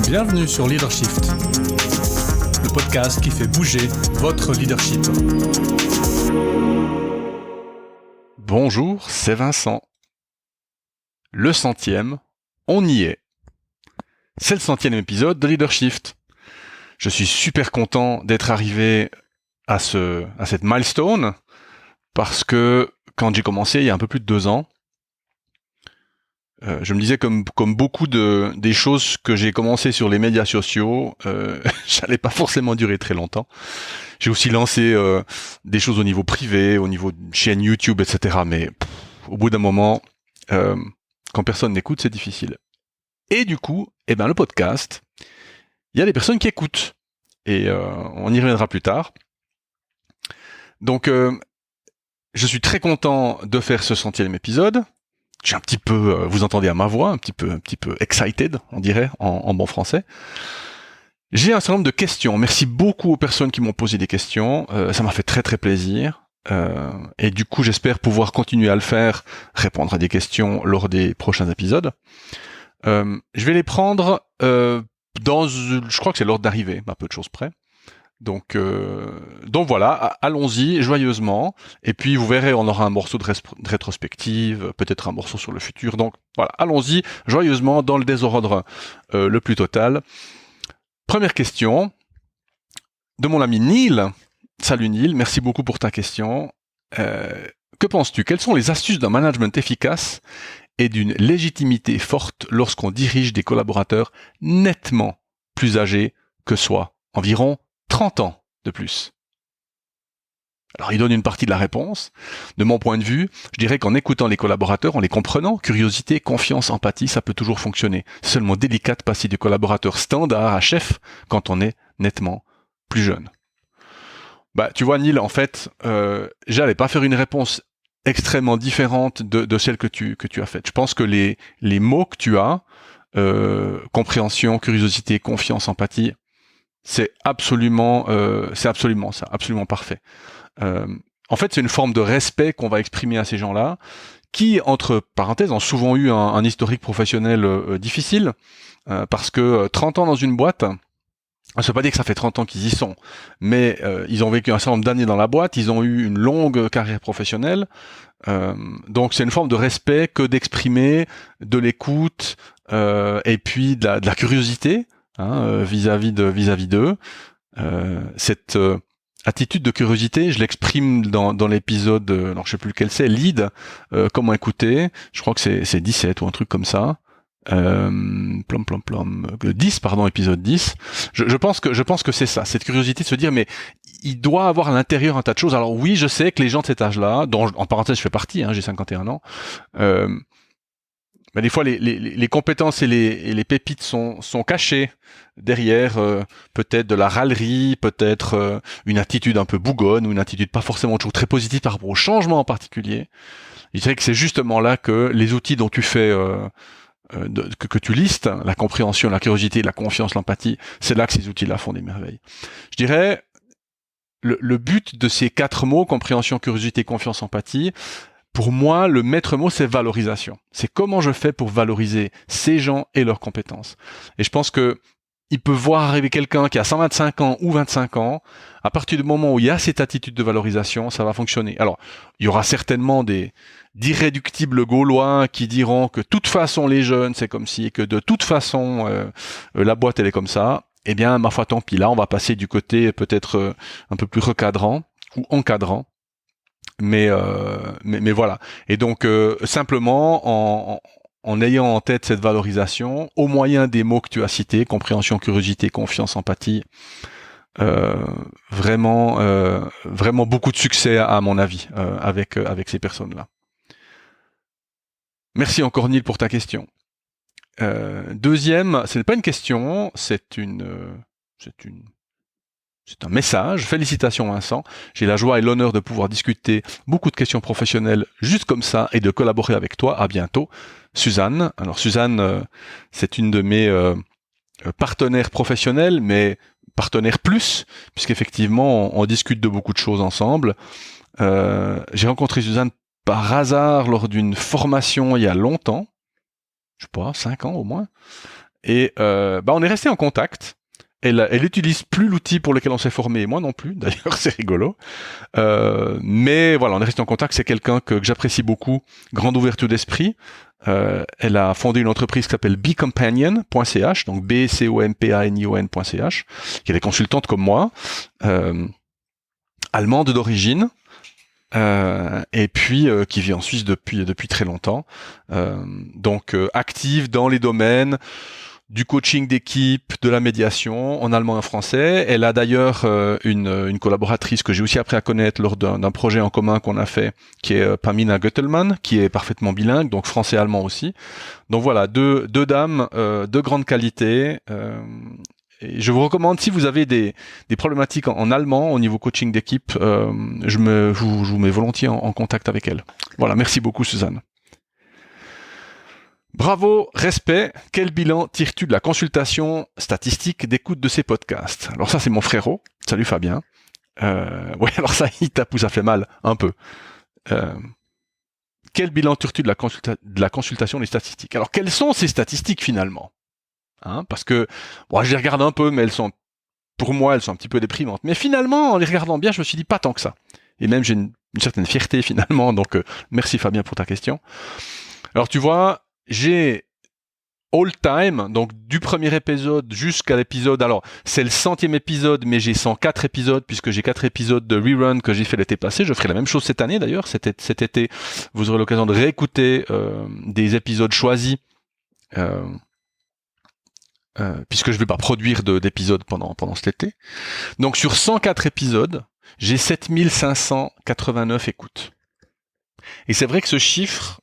Bienvenue sur Leadershift, le podcast qui fait bouger votre leadership. Bonjour, c'est Vincent. Le 100e, on y est. C'est le 100e épisode de Leadershift. Je suis super content d'être arrivé à cette milestone parce que quand j'ai commencé il y a un peu plus de 2 ans, je me disais comme beaucoup des choses que j'ai commencé sur les médias sociaux, j'allais pas forcément durer très longtemps. J'ai aussi lancé des choses au niveau privé, au niveau de chaîne YouTube, etc. Mais au bout d'un moment, quand personne n'écoute, c'est difficile. Et du coup, le podcast, il y a des personnes qui écoutent. Et on y reviendra plus tard. Donc, je suis très content de faire ce 100e épisode. J'ai un petit peu, vous entendez à ma voix, un petit peu excited, on dirait, en bon français. J'ai un certain nombre de questions. Merci beaucoup aux personnes qui m'ont posé des questions. Ça m'a fait très très plaisir. Et du coup, j'espère pouvoir continuer à le faire, répondre à des questions lors des prochains épisodes. Je vais les prendre je crois que c'est l'ordre d'arrivée, à peu de choses près. Donc voilà, allons-y joyeusement. Et puis vous verrez, on aura un morceau de rétrospective, peut-être un morceau sur le futur. Donc voilà, allons-y joyeusement dans le désordre le plus total. Première question de mon ami Neil. Salut Neil, merci beaucoup pour ta question. Que penses-tu? Quelles sont les astuces d'un management efficace et d'une légitimité forte lorsqu'on dirige des collaborateurs nettement plus âgés que soi, environ 30 ans de plus? Alors, il donne une partie de la réponse. De mon point de vue, je dirais qu'en écoutant les collaborateurs, en les comprenant, curiosité, confiance, empathie, ça peut toujours fonctionner. C'est seulement délicat de passer du collaborateur standard à chef quand on est nettement plus jeune. Tu vois, Neil, en fait, j'allais pas faire une réponse extrêmement différente de celle que tu as faite. Je pense que les mots que tu as, compréhension, curiosité, confiance, empathie, c'est absolument ça, absolument parfait. En fait, c'est une forme de respect qu'on va exprimer à ces gens-là, qui, entre parenthèses, ont souvent eu un historique professionnel difficile, parce que 30 ans dans une boîte, ça veut pas dire que ça fait 30 ans qu'ils y sont, mais ils ont vécu un certain nombre d'années dans la boîte, ils ont eu une longue carrière professionnelle, donc c'est une forme de respect que d'exprimer de l'écoute et puis de la curiosité vis-à-vis d'eux. Cette attitude de curiosité, je l'exprime dans l'épisode, alors je sais plus lequel c'est, Lead, comment écouter, je crois que c'est 17 ou un truc comme ça. 10, épisode 10. Je pense que c'est ça, cette curiosité de se dire, mais il doit avoir à l'intérieur un tas de choses. Alors oui, je sais que les gens de cet âge-là, dont en parenthèse je fais partie, j'ai 51 ans, mais des fois les compétences et les pépites sont cachées derrière peut-être de la râlerie, peut-être une attitude un peu bougonne ou une attitude pas forcément toujours très positive par rapport au changement en particulier. Je dirais que c'est justement là que les outils dont tu fais que tu listes, la compréhension, la curiosité, la confiance, l'empathie, c'est là que ces outils-là font des merveilles. Je dirais, le but de ces 4 mots, compréhension, curiosité, confiance, empathie, pour moi, le maître mot, c'est valorisation. C'est comment je fais pour valoriser ces gens et leurs compétences. Et je pense que il peut voir arriver quelqu'un qui a 125 ans ou 25 ans, à partir du moment où il y a cette attitude de valorisation, ça va fonctionner. Alors, il y aura certainement d'irréductibles Gaulois qui diront que de toute façon les jeunes c'est comme ci et que de toute façon la boîte elle est comme ça. Eh bien, ma foi, tant pis. Là, on va passer du côté peut-être un peu plus recadrant ou encadrant. Mais voilà. Et donc, simplement, en ayant en tête cette valorisation, au moyen des mots que tu as cités, compréhension, curiosité, confiance, empathie, vraiment beaucoup de succès à mon avis avec ces personnes-là. Merci encore Neil pour ta question. Deuxième, ce n'est pas une question, c'est un message. Félicitations Vincent. J'ai la joie et l'honneur de pouvoir discuter beaucoup de questions professionnelles juste comme ça et de collaborer avec toi. À bientôt. Suzanne. Alors Suzanne, c'est une de mes partenaires professionnels, mais partenaire plus, puisqu'effectivement on discute de beaucoup de choses ensemble. J'ai rencontré Suzanne par hasard lors d'une formation il y a longtemps. je sais pas, 5 ans au moins. Et on est resté en contact. Elle utilise plus l'outil pour lequel on s'est formé, et moi non plus, d'ailleurs, c'est rigolo. Mais voilà, on est resté en contact, c'est quelqu'un que j'apprécie beaucoup, grande ouverture d'esprit. Elle a fondé une entreprise qui s'appelle bcompanion.ch, donc bcompanion.ch, qui est des consultantes comme moi, allemande d'origine, et puis qui vit en Suisse depuis très longtemps. Donc active dans les domaines du coaching d'équipe, de la médiation, en allemand et en français. Elle a d'ailleurs une collaboratrice que j'ai aussi appris à connaître lors d'un projet en commun qu'on a fait, qui est Pamina Göttelmann, qui est parfaitement bilingue, donc français et allemand aussi. Donc voilà, deux dames de grande qualité. Et je vous recommande, si vous avez des problématiques en allemand au niveau coaching d'équipe, je vous mets volontiers en contact avec elle. Voilà, merci beaucoup Suzanne. Bravo, respect. Quel bilan tires-tu de la consultation statistique d'écoute de ces podcasts? Alors ça, c'est mon frérot. Salut Fabien. Ouais, alors ça, il tape où ça fait mal, un peu. Quel bilan tires-tu de la consultation des statistiques? Alors, quelles sont ces statistiques finalement? Parce que, je les regarde un peu, mais pour moi, elles sont un petit peu déprimantes. Mais finalement, en les regardant bien, je me suis dit pas tant que ça. Et même, j'ai une certaine fierté finalement. Donc, merci Fabien pour ta question. Alors, tu vois, j'ai all time, donc du premier épisode jusqu'à l'épisode, alors c'est le 100e épisode, mais j'ai 104 épisodes, puisque j'ai 4 épisodes de rerun que j'ai fait l'été passé. Je ferai la même chose cette année d'ailleurs, cet été, vous aurez l'occasion de réécouter des épisodes choisis, puisque je ne vais pas produire d'épisodes pendant cet été. Donc sur 104 épisodes, j'ai 7589 écoutes. Et c'est vrai que ce chiffre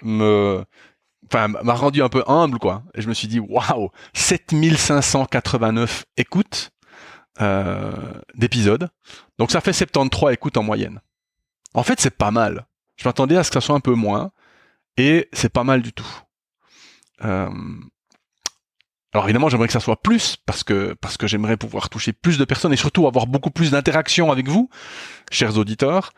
m'a rendu un peu humble, quoi. Et je me suis dit, waouh, 7589 écoutes d'épisodes. Donc ça fait 73 écoutes en moyenne. En fait, c'est pas mal. Je m'attendais à ce que ça soit un peu moins, et c'est pas mal du tout. Alors évidemment, j'aimerais que ça soit plus, parce que j'aimerais pouvoir toucher plus de personnes et surtout avoir beaucoup plus d'interactions avec vous, chers auditeurs.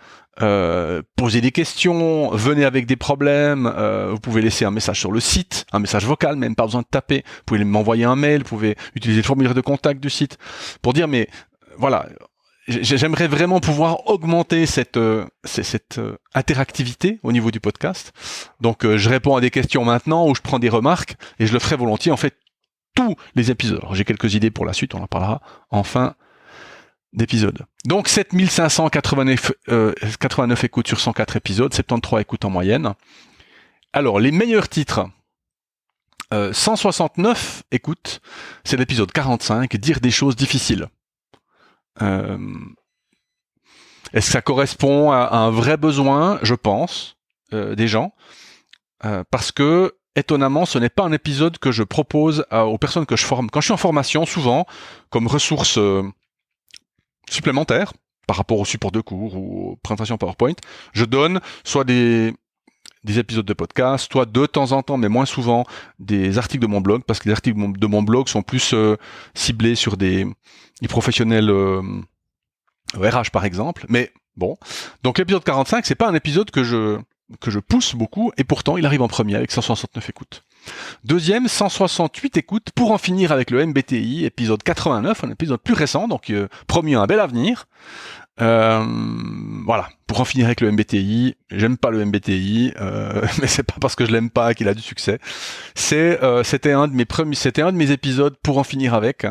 Posez des questions, venez avec des problèmes, vous pouvez laisser un message sur le site, un message vocal, même pas besoin de taper, vous pouvez m'envoyer un mail, vous pouvez utiliser le formulaire de contact du site pour dire, mais voilà, j'aimerais vraiment pouvoir augmenter cette interactivité au niveau du podcast. Donc je réponds à des questions maintenant, ou je prends des remarques, et je le ferai volontiers en fait tous les épisodes. Alors j'ai quelques idées pour la suite, on en parlera en fin d'épisode. Donc 7589 écoutes sur 104 épisodes, 73 écoutes en moyenne. Alors les meilleurs titres, 169 écoutes, c'est l'épisode 45, dire des choses difficiles. Est-ce que ça correspond à un vrai besoin? Je pense, des gens, parce que étonnamment, ce n'est pas un épisode que je propose aux personnes que je forme. Quand je suis en formation, souvent, comme ressource supplémentaire, par rapport au support de cours ou aux présentations PowerPoint, je donne soit des épisodes de podcast, soit de temps en temps, mais moins souvent, des articles de mon blog, parce que les articles de mon blog sont plus ciblés sur des professionnels RH, par exemple. Mais bon, donc l'épisode 45, c'est pas un épisode que je pousse beaucoup, et pourtant il arrive en premier avec 169 écoutes. Deuxième, 168 écoutes pour en finir avec le MBTI, épisode 89, un épisode plus récent, donc promis un bel avenir. Voilà, pour en finir avec le MBTI, j'aime pas le MBTI, mais c'est pas parce que je l'aime pas qu'il a du succès. C'était un de mes épisodes pour en finir avec,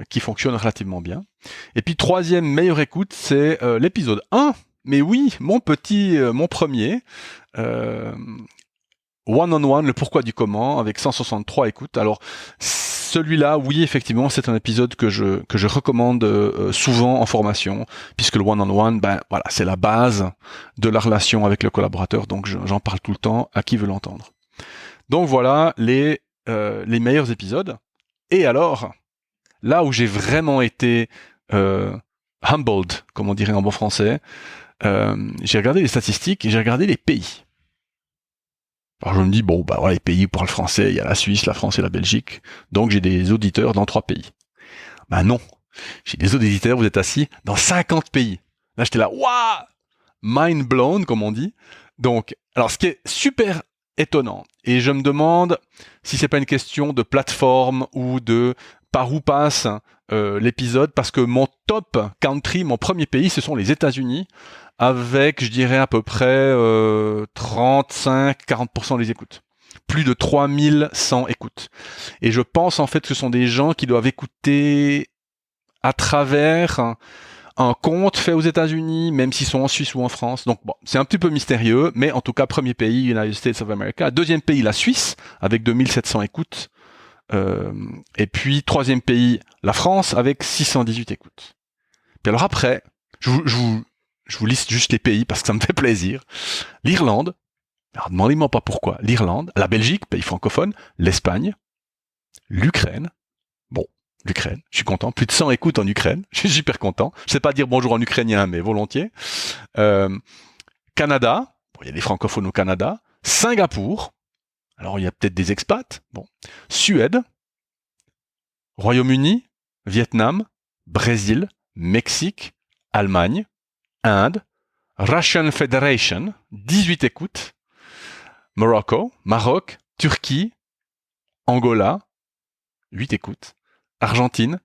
qui fonctionne relativement bien. Et puis troisième meilleure écoute, c'est l'épisode 1. Mais oui, mon premier, one-on-one, le pourquoi du comment, avec 163 écoutes. Alors, celui-là, oui, effectivement, c'est un épisode que je recommande souvent en formation, puisque le one-on-one, voilà, c'est la base de la relation avec le collaborateur, donc j'en parle tout le temps à qui veut l'entendre. Donc voilà les meilleurs épisodes. Et alors, là où j'ai vraiment été humbled, comme on dirait en bon français, j'ai regardé les statistiques et j'ai regardé les pays. Alors je me dis, voilà, les pays pour le français, il y a la Suisse, la France et la Belgique, donc j'ai des auditeurs dans 3 pays. Non, j'ai des auditeurs, vous êtes assis, dans 50 pays. Là j'étais là, waouh, mind blown, comme on dit. Donc, alors ce qui est super étonnant. Et je me demande si c'est pas une question de plateforme ou de par où passe l'épisode, parce que mon top country, mon premier pays, ce sont les États-Unis, avec, je dirais, à peu près 35-40% des écoutes. Plus de 3100 écoutes. Et je pense en fait que ce sont des gens qui doivent écouter à travers un compte fait aux États-Unis, même s'ils sont en Suisse ou en France. Donc bon, c'est un petit peu mystérieux, mais en tout cas, premier pays, United States of America. Deuxième pays, la Suisse, avec 2700 écoutes. Et puis, troisième pays, la France, avec 618 écoutes. Puis alors après, je vous liste juste les pays parce que ça me fait plaisir. L'Irlande, alors demandez-moi pas pourquoi, l'Irlande, la Belgique, pays francophone, l'Espagne, l'Ukraine, bon, l'Ukraine, je suis content, plus de 100 écoutes en Ukraine, je suis super content, je sais pas dire bonjour en ukrainien, mais volontiers. Canada, bon, il y a des francophones au Canada, Singapour, alors il y a peut-être des expats, bon, Suède, Royaume-Uni, Vietnam, Brésil, Mexique, Allemagne, Inde, Russian Federation, 18 écoutes, Morocco, Maroc, Turquie, Angola, 8 écoutes, Argentine,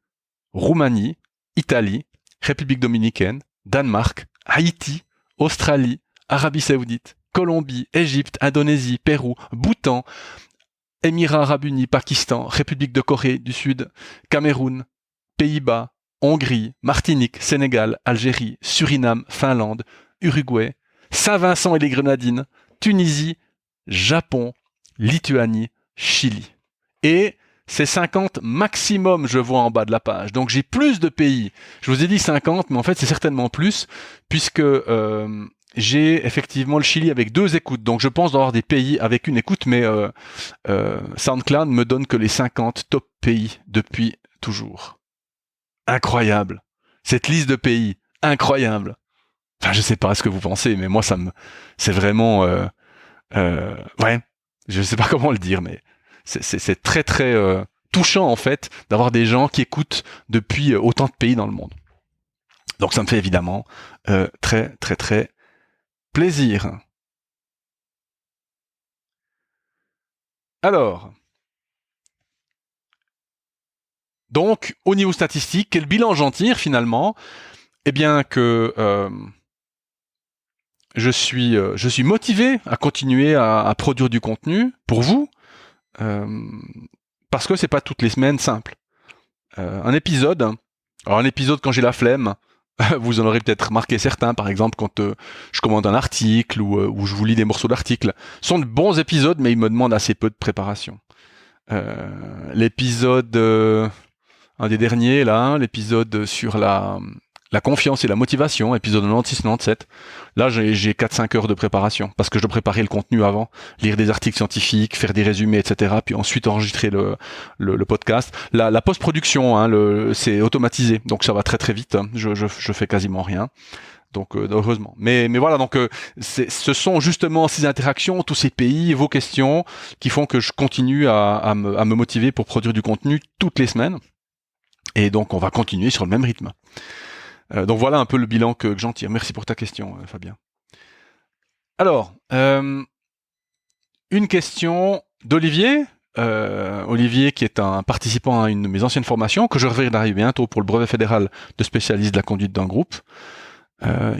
Roumanie, Italie, République dominicaine, Danemark, Haïti, Australie, Arabie Saoudite, Colombie, Égypte, Indonésie, Pérou, Bhoutan, Émirats Arabes Unis, Pakistan, République de Corée du Sud, Cameroun, Pays-Bas, Hongrie, Martinique, Sénégal, Algérie, Suriname, Finlande, Uruguay, Saint-Vincent et les Grenadines, Tunisie, Japon, Lituanie, Chili. Et c'est 50 maximum, je vois en bas de la page. Donc j'ai plus de pays. Je vous ai dit 50, mais en fait c'est certainement plus, puisque j'ai effectivement le Chili avec 2 écoutes. Donc je pense d'avoir des pays avec une écoute, mais SoundCloud me donne que les 50 top pays depuis toujours. Incroyable. Cette liste de pays, incroyable. Enfin, je sais pas ce que vous pensez, mais moi c'est vraiment, ouais, je sais pas comment le dire, mais c'est très très touchant en fait d'avoir des gens qui écoutent depuis autant de pays dans le monde. Donc ça me fait évidemment très très très plaisir. Alors, donc au niveau statistique, quel bilan j'en tire finalement? Eh bien que je suis motivé à continuer à produire du contenu pour vous, parce que c'est pas toutes les semaines simple. Un épisode quand j'ai la flemme, vous en aurez peut-être remarqué certains, par exemple quand je commande un article ou je vous lis des morceaux d'articles, sont de bons épisodes, mais ils me demandent assez peu de préparation. L'épisode, un des derniers là, l'épisode sur la confiance et la motivation, épisode 96-97. Là, j'ai 4-5 heures de préparation, parce que je dois préparer le contenu avant, lire des articles scientifiques, faire des résumés, etc., puis ensuite enregistrer le podcast. La post-production, c'est automatisé, donc ça va très très vite, hein. Je fais quasiment rien. Donc heureusement. Mais voilà, donc ce sont justement ces interactions, tous ces pays, vos questions, qui font que je continue à me motiver pour produire du contenu toutes les semaines. Et donc on va continuer sur le même rythme. Donc voilà un peu le bilan que j'en tire. Merci pour ta question, Fabien. Alors, une question d'Olivier. Olivier qui est un participant à une de mes anciennes formations, que je reverrai d'arriver bientôt pour le brevet fédéral de spécialiste de la conduite d'un groupe,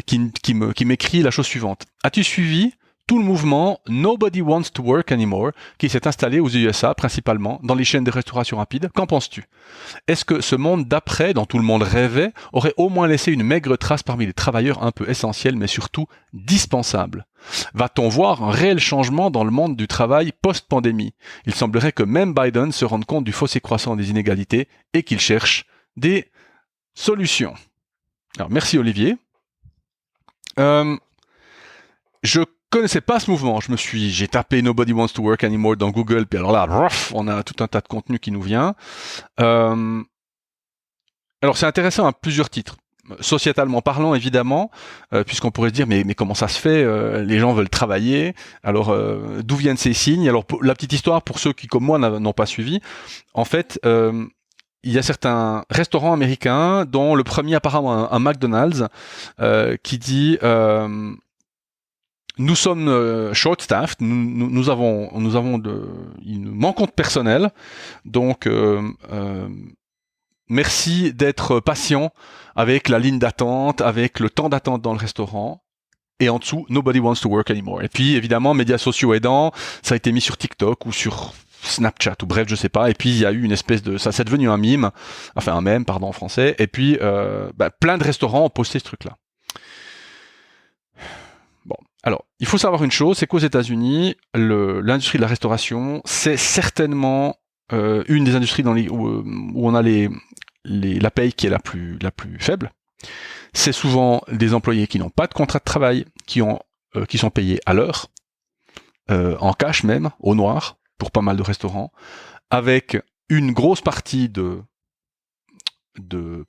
qui m'écrit la chose suivante. As-tu suivi tout le mouvement Nobody Wants to Work Anymore qui s'est installé aux USA principalement dans les chaînes de restauration rapide? Qu'en penses-tu? Est-ce que ce monde d'après, dont tout le monde rêvait, aurait au moins laissé une maigre trace parmi les travailleurs un peu essentiels mais surtout dispensables? Va-t-on voir un réel changement dans le monde du travail post-pandémie? Il semblerait que même Biden se rende compte du fossé croissant des inégalités et qu'il cherche des solutions. Alors merci Olivier. Je connaissais pas ce mouvement. J'ai tapé Nobody Wants to Work Anymore dans Google, puis alors là, on a tout un tas de contenu qui nous vient. Alors c'est intéressant à plusieurs titres. Sociétalement parlant, évidemment, puisqu'on pourrait se dire mais comment ça se fait, les gens veulent travailler. Alors d'où viennent ces signes? Alors la petite histoire pour ceux qui comme moi n'ont pas suivi. En fait, il y a certains restaurants américains, dont le premier apparemment un McDonald's, qui dit nous sommes short-staffed, nous il nous manquons de personnel, donc merci d'être patient avec la ligne d'attente, avec le temps d'attente dans le restaurant. Et en dessous, nobody wants to work anymore. Et puis, évidemment, médias sociaux aidant, ça a été mis sur TikTok ou sur Snapchat ou bref, je sais pas. Et puis, il y a eu une espèce de... Ça, c'est devenu un meme. Enfin, un mème, pardon, en français. Et puis, plein de restaurants ont posté ce truc-là. Bon. Alors, il faut savoir une chose, c'est qu'aux États-Unis, l'industrie de la restauration, c'est certainement une des industries où on a la paye qui est la plus faible. C'est souvent des employés qui n'ont pas de contrat de travail, qui sont payés à l'heure, en cash même, au noir, pour pas mal de restaurants, avec une grosse partie de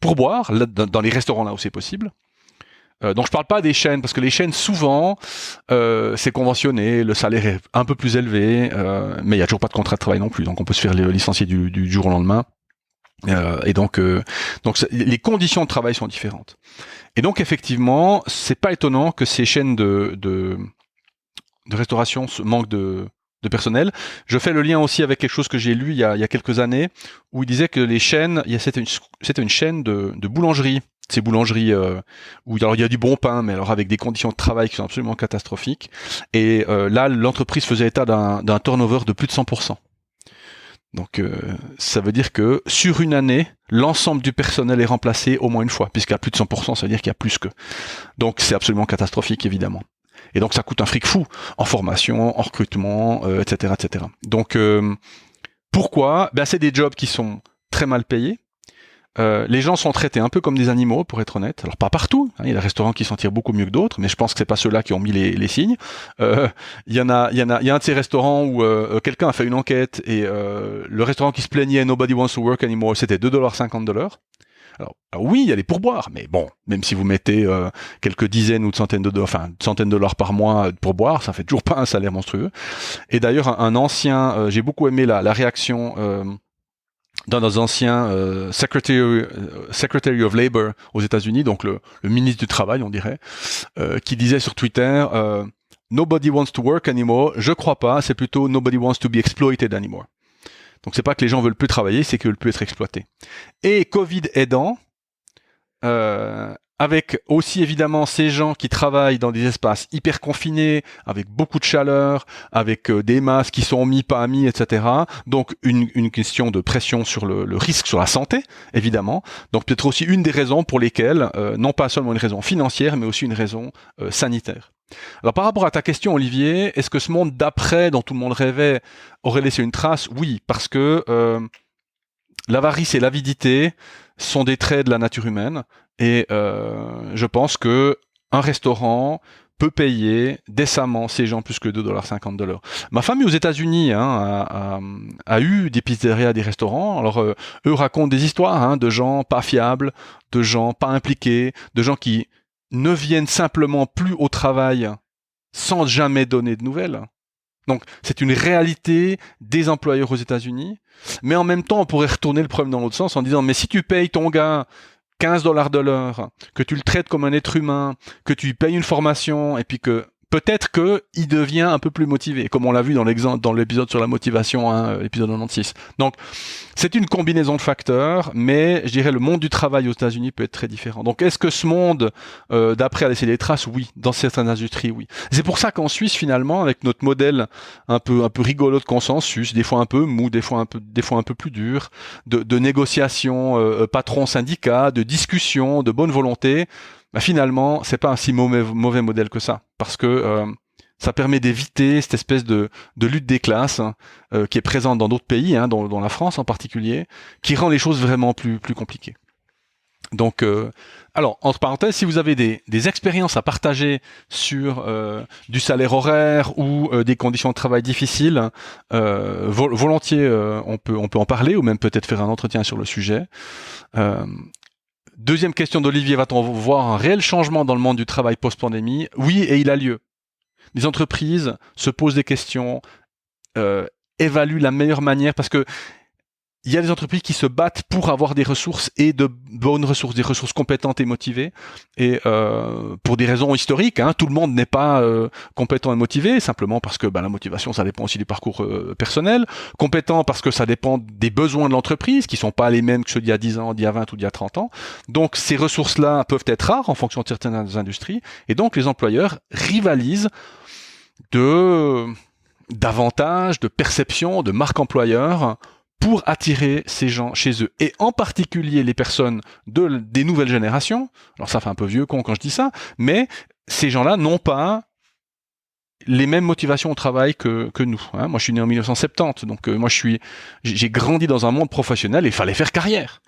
pourboire dans les restaurants là où c'est possible. Donc je parle pas des chaînes, parce que les chaînes souvent c'est conventionné, le salaire est un peu plus élevé, mais il y a toujours pas de contrat de travail non plus, donc on peut se faire licencier du jour au lendemain. Et donc les conditions de travail sont différentes. Et donc effectivement, c'est pas étonnant que ces chaînes de restauration manquent de personnel. Je fais le lien aussi avec quelque chose que j'ai lu il y a quelques années, où il disait que les chaînes, c'était une chaîne de boulangerie. Ces boulangeries où alors il y a du bon pain, mais alors avec des conditions de travail qui sont absolument catastrophiques. Et là, l'entreprise faisait état d'un turnover de plus de 100%. Donc ça veut dire que sur une année, l'ensemble du personnel est remplacé au moins une fois, puisqu'il y a plus de 100%, ça veut dire qu'il y a plus que. Donc c'est absolument catastrophique, évidemment. Et donc ça coûte un fric fou en formation, en recrutement, etc., etc. Donc pourquoi ? C'est des jobs qui sont très mal payés. Les gens sont traités un peu comme des animaux, pour être honnête. Alors pas partout, il y a des restaurants qui s'en tirent beaucoup mieux que d'autres, mais je pense que c'est pas ceux-là qui ont mis les signes. Il y a un de ces restaurants où quelqu'un a fait une enquête et le restaurant qui se plaignait Nobody wants to work anymore, c'était $2,50. Alors oui, il y a les pourboires, mais bon, même si vous mettez quelques dizaines ou centaines de dollars par mois de pourboire, ça fait toujours pas un salaire monstrueux. Et d'ailleurs, un ancien, j'ai beaucoup aimé la réaction d'un des anciens Secretary of Labor aux États-Unis, donc le ministre du Travail, on dirait, qui disait sur Twitter Nobody wants to work anymore. Je crois pas, c'est plutôt Nobody wants to be exploited anymore. Donc c'est pas que les gens veulent plus travailler, c'est qu'ils veulent plus être exploités. Et Covid aidant, avec aussi évidemment ces gens qui travaillent dans des espaces hyper confinés, avec beaucoup de chaleur, avec des masques qui sont mis, pas mis, etc. Donc une question de pression sur le risque sur la santé, évidemment. Donc peut-être aussi une des raisons pour lesquelles, non pas seulement une raison financière, mais aussi une raison sanitaire. Alors par rapport à ta question, Olivier, est-ce que ce monde d'après dont tout le monde rêvait aurait laissé une trace ? Oui, parce que l'avarice et l'avidité sont des traits de la nature humaine. Et je pense que un restaurant peut payer décemment ces gens plus que $2,50. Ma famille aux États-Unis a eu des pizzerias, des restaurants. Alors eux racontent des histoires de gens pas fiables, de gens pas impliqués, de gens qui ne viennent simplement plus au travail sans jamais donner de nouvelles. Donc c'est une réalité des employeurs aux États-Unis. Mais en même temps, on pourrait retourner le problème dans l'autre sens en disant mais si tu payes ton gars $15 de l'heure, que tu le traites comme un être humain, que tu lui payes une formation, et puis que peut-être que il devient un peu plus motivé, comme on l'a vu dans l'épisode sur la motivation, l'épisode 96. Donc, c'est une combinaison de facteurs, mais je dirais le monde du travail aux États-Unis peut être très différent. Donc, est-ce que ce monde d'après a laissé des traces ? Oui, dans certaines industries, oui. C'est pour ça qu'en Suisse, finalement, avec notre modèle un peu rigolo de consensus, des fois un peu mou, des fois un peu plus dur, de négociation patron-syndicat, de discussion, de bonne volonté. Finalement, c'est pas un si mauvais modèle que ça, parce que ça permet d'éviter cette espèce de lutte des classes qui est présente dans d'autres pays, dans la France en particulier, qui rend les choses vraiment plus compliquées. Donc, alors, entre parenthèses, si vous avez des expériences à partager sur du salaire horaire ou des conditions de travail difficiles, volontiers, on peut en parler, ou même peut-être faire un entretien sur le sujet. Deuxième question d'Olivier, va-t-on voir un réel changement dans le monde du travail post-pandémie ? Oui, et il a lieu. Les entreprises se posent des questions, évaluent la meilleure manière, parce que il y a des entreprises qui se battent pour avoir des ressources et de bonnes ressources, des ressources compétentes et motivées. Et pour des raisons historiques, tout le monde n'est pas compétent et motivé, simplement parce que la motivation, ça dépend aussi du parcours personnel. Compétent parce que ça dépend des besoins de l'entreprise, qui sont pas les mêmes que ceux d'il y a 10 ans, d'il y a 20 ou d'il y a 30 ans. Donc ces ressources-là peuvent être rares en fonction de certaines industries. Et donc les employeurs rivalisent d'avantages, de perception, de marque employeur pour attirer ces gens chez eux, et en particulier les personnes des nouvelles générations. Alors ça fait un peu vieux con quand je dis ça, mais ces gens-là n'ont pas les mêmes motivations au travail que nous. Moi, je suis né en 1970, donc moi, j'ai grandi dans un monde professionnel et il fallait faire carrière.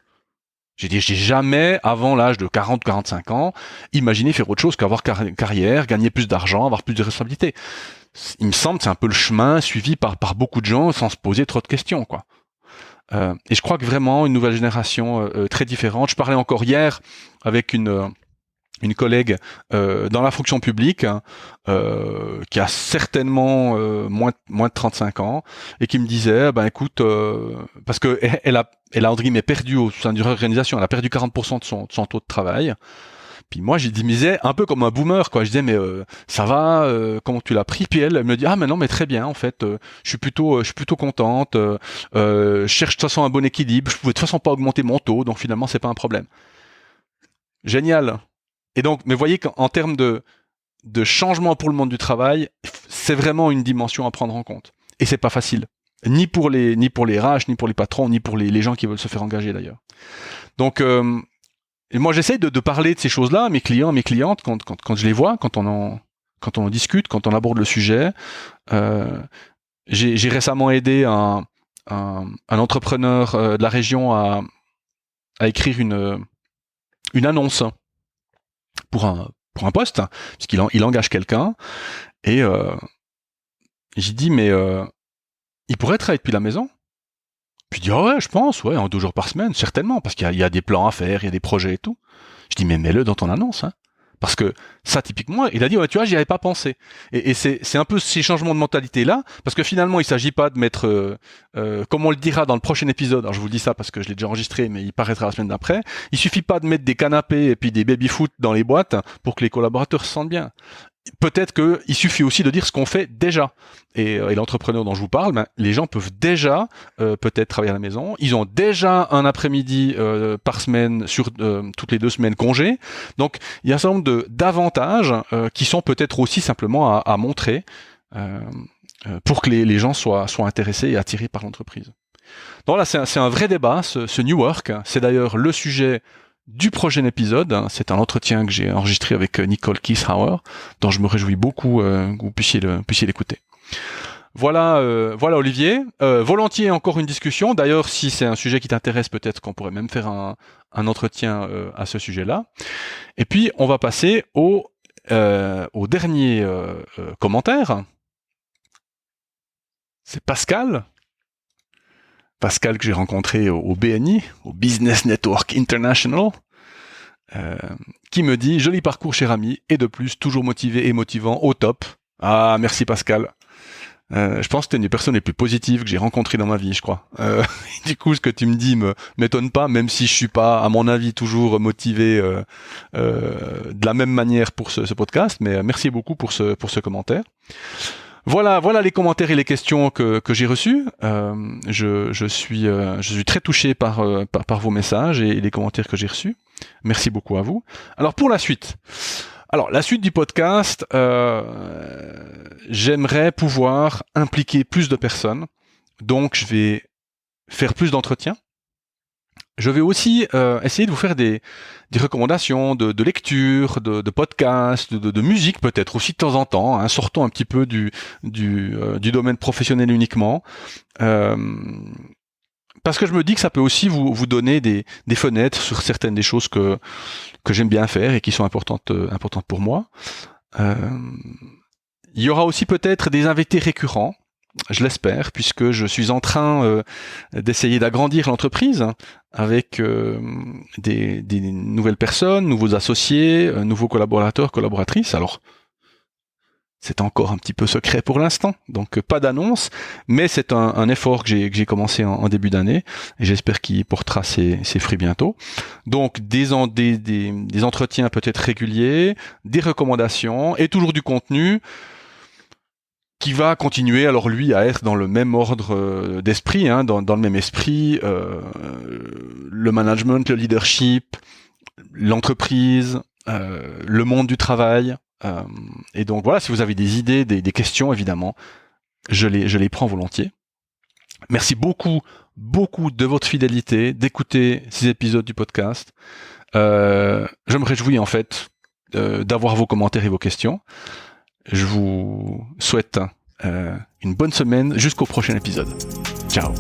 J'ai jamais, avant l'âge de 40 ou 45 ans, imaginé faire autre chose qu'avoir carrière, gagner plus d'argent, avoir plus de responsabilités. Il me semble que c'est un peu le chemin suivi par beaucoup de gens sans se poser trop de questions, quoi. Et je crois que vraiment une nouvelle génération très différente. Je parlais encore hier avec une collègue dans la fonction publique qui a certainement moins de 35 ans et qui me disait écoute, parce que elle a entre guillemets perdu au sein d'une organisation, elle a perdu 40% de son taux de travail. Puis moi, j'ai dit, un peu comme un boomer, quoi. Je disais, mais ça va, comment tu l'as pris? Puis elle me dit, mais non, mais très bien, en fait, je suis plutôt contente. Je cherche de toute façon un bon équilibre. Je pouvais de toute façon pas augmenter mon taux, donc finalement, c'est pas un problème. Génial. Et donc, mais voyez qu'en termes de changement pour le monde du travail, c'est vraiment une dimension à prendre en compte. Et c'est pas facile. Ni pour les RH, ni pour les patrons, ni pour les gens qui veulent se faire engager d'ailleurs. Donc, et moi, j'essaie de parler de ces choses-là à mes clients, à mes clientes, quand je les vois, quand on en discute, quand on aborde le sujet. J'ai récemment aidé un entrepreneur de la région à écrire une annonce pour un poste, puisqu'il engage quelqu'un. Et j'ai dit, mais il pourrait travailler depuis la maison? Puis il dit, ouais, je pense, en 2 jours par semaine, certainement, parce qu'il y a des plans à faire, il y a des projets et tout. Je dis, mais mets-le dans ton annonce, Parce que ça, typiquement, il a dit, tu vois, j'y avais pas pensé. Et c'est un peu ces changements de mentalité-là, parce que finalement, il s'agit pas de mettre, comme on le dira dans le prochain épisode, alors je vous le dis ça parce que je l'ai déjà enregistré, mais il paraîtra la semaine d'après, il suffit pas de mettre des canapés et puis des baby-foot dans les boîtes pour que les collaborateurs se sentent bien. Peut-être qu'il suffit aussi de dire ce qu'on fait déjà. Et l'entrepreneur dont je vous parle, les gens peuvent déjà peut-être travailler à la maison. Ils ont déjà un après-midi par semaine sur toutes les 2 semaines congé. Donc, il y a un certain nombre d'avantages qui sont peut-être aussi simplement à montrer pour que les gens soient intéressés et attirés par l'entreprise. Donc là, c'est un vrai débat, ce New Work. C'est d'ailleurs le sujet du prochain épisode. C'est un entretien que j'ai enregistré avec Nicole Kieshauer, dont je me réjouis beaucoup que vous puissiez l'écouter. Voilà Olivier. Volontiers encore une discussion. D'ailleurs, si c'est un sujet qui t'intéresse, peut-être qu'on pourrait même faire un entretien à ce sujet-là. Et puis, on va passer au dernier commentaire. C'est Pascal que j'ai rencontré au BNI, au Business Network International, qui me dit « Joli parcours, cher ami, et de plus, toujours motivé et motivant, au top. » Ah, merci Pascal. Je pense que tu es une des personnes les plus positives que j'ai rencontrées dans ma vie, je crois. Du coup, ce que tu me dis m'étonne pas, même si je suis pas, à mon avis, toujours motivé de la même manière pour ce podcast, mais merci beaucoup pour ce commentaire. Voilà les commentaires et les questions que j'ai reçus. Je suis très touché par vos messages et les commentaires que j'ai reçus. Merci beaucoup à vous. Alors pour la suite. La suite du podcast, j'aimerais pouvoir impliquer plus de personnes. Donc je vais faire plus d'entretiens. Je vais aussi essayer de vous faire des recommandations de lecture, de podcasts, de musique peut-être aussi de temps en temps. Sortons un petit peu du domaine professionnel uniquement. Parce que je me dis que ça peut aussi vous donner des fenêtres sur certaines des choses que j'aime bien faire et qui sont importantes pour moi. Il y aura aussi peut-être des invités récurrents. Je l'espère, puisque je suis en train d'essayer d'agrandir l'entreprise avec des nouvelles personnes, nouveaux associés, nouveaux collaborateurs, collaboratrices. Alors, c'est encore un petit peu secret pour l'instant, donc pas d'annonce, mais c'est un effort que j'ai commencé en début d'année, et j'espère qu'il portera ses fruits bientôt. Donc des entretiens peut-être réguliers, des recommandations, et toujours du contenu qui va continuer, alors lui, à être dans le même ordre d'esprit, hein, dans le même esprit, le management, le leadership, l'entreprise, le monde du travail. Et donc voilà, si vous avez des idées, des questions, évidemment, je les prends volontiers. Merci beaucoup de votre fidélité, d'écouter ces épisodes du podcast. Je me réjouis en fait d'avoir vos commentaires et vos questions. Je vous souhaite une bonne semaine jusqu'au prochain épisode. Ciao.